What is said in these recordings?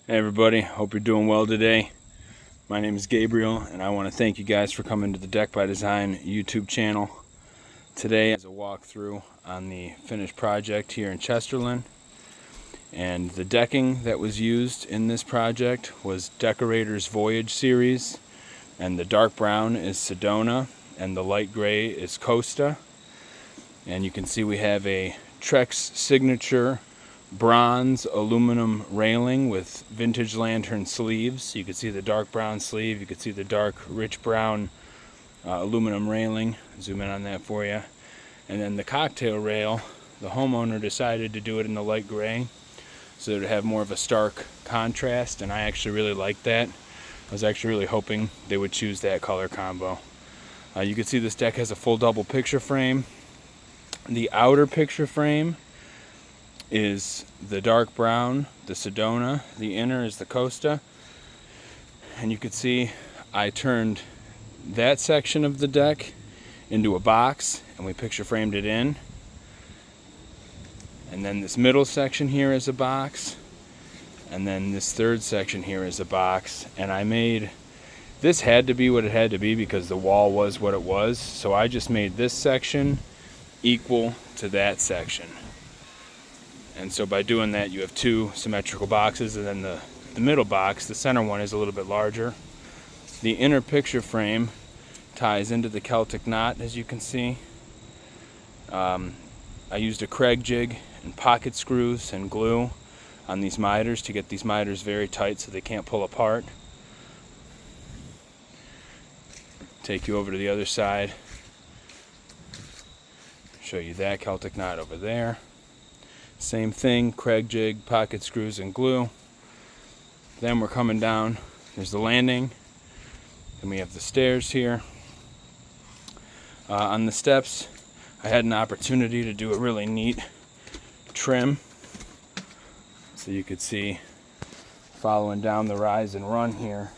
Hey everybody, hope you're doing well today. My name is Gabriel and I want to thank you guys for coming to the Deck by Design YouTube channel. Today is a walkthrough on the finished project here in Chesterland. And the decking that was used in this project was Deckorators Voyage series. And the dark brown is Sedona and the light gray is Costa. And you can see we have a Trex signature bronze aluminum railing with vintage lantern sleeves. You can see the dark brown sleeve, you can see the dark rich brown aluminum railing. Zoom in on that for you. And then the cocktail rail, the homeowner decided to do it in the light gray so to have more of a stark contrast, and I actually really like that. I was actually really hoping they would choose that color combo. You can see this deck has a full double picture frame. The outer picture frame is the dark brown, the Sedona. The inner is the Costa. And you can see I turned that section of the deck into a box and we picture framed it in. And then this middle section here is a box. And then this third section here is a box. And I made, this had to be what it had to be because the wall was what it was. So I just made this section equal to that section. And so by doing that, you have two symmetrical boxes, and then the middle box, the center one, is a little bit larger. The inner picture frame ties into the Celtic knot, as you can see. I used a Craig jig and pocket screws and glue on these miters to get these miters very tight so they can't pull apart. Take you over to the other side. Show you that Celtic knot over there. Same thing, Craig jig, pocket screws, and glue. Then we're coming down. There's the landing. Then we have the stairs here. On the steps, I had an opportunity to do a really neat trim. So you could see following down the rise and run here.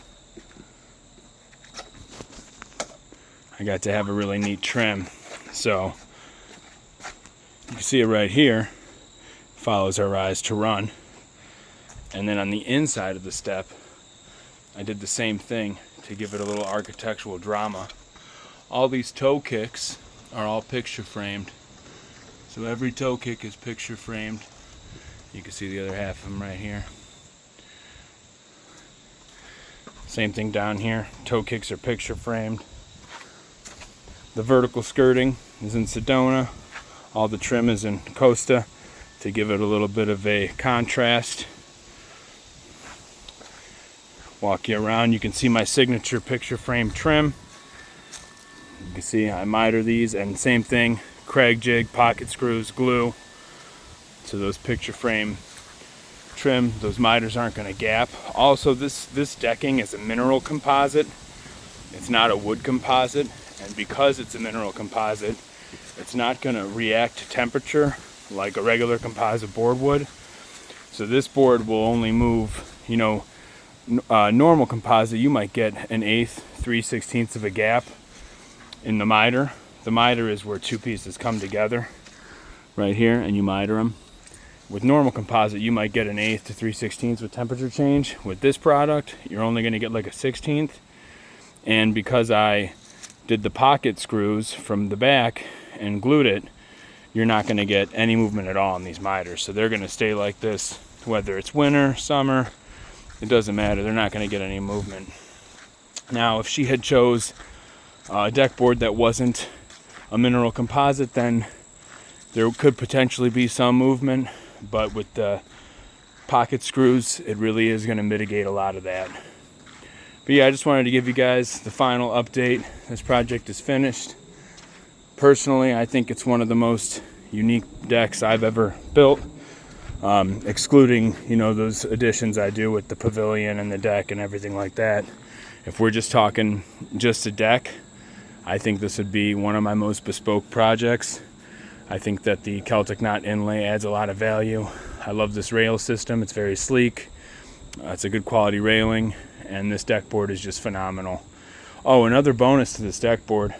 I got to have a really neat trim. So you can see it right here. Follows our rise to run. And then on the inside of the step, I did the same thing to give it a little architectural drama. All these toe kicks are all picture framed. So every toe kick is picture framed. You can see the other half of them right here. Same thing down here. Toe kicks are picture framed. The vertical skirting is in Sedona. All the trim is in Costa, to give it a little bit of a contrast. Walk you around, you can see my signature picture frame trim. You can see I miter these, and same thing, Craig jig, pocket screws, glue. So those picture frame trim, those miters aren't going to gap. Also, this decking is a mineral composite. It's not a wood composite, and because it's a mineral composite, it's not going to react to temperature like a regular composite board would. So this board will only move, normal composite, you might get an 1/8, 3/16 of a gap in the miter. The miter is where two pieces come together right here and you miter them. With normal composite, you might get an 1/8 to 3/16 with temperature change. With this product, you're only going to get like a 1/16. And because I did the pocket screws from the back and glued it, you're not going to get any movement at all on these miters. So they're going to stay like this, whether it's winter, summer, it doesn't matter. They're not going to get any movement. Now, if she had chose a deck board that wasn't a mineral composite, then there could potentially be some movement, but with the pocket screws, it really is going to mitigate a lot of that. But yeah, I just wanted to give you guys the final update. This project is finished. Personally, I think it's one of the most unique decks I've ever built, excluding, those additions I do with the pavilion and the deck and everything like that. If we're just talking just a deck, I think this would be one of my most bespoke projects. I think that the Celtic knot inlay adds a lot of value. I love this rail system. It's very sleek. It's a good quality railing, and this deck board is just phenomenal. Oh, another bonus to this deck board.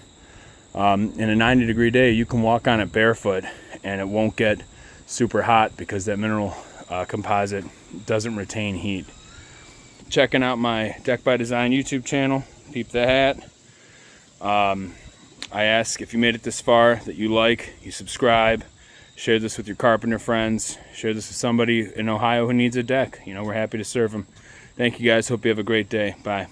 In a 90-degree day, you can walk on it barefoot and it won't get super hot because that mineral composite doesn't retain heat. checking out my Deck by Design YouTube channel. Peep the hat. I ask if you made it this far that you like, you subscribe, share this with your carpenter friends, share this with somebody in Ohio who needs a deck. You know, we're happy to serve them. Thank you guys. Hope you have a great day. Bye.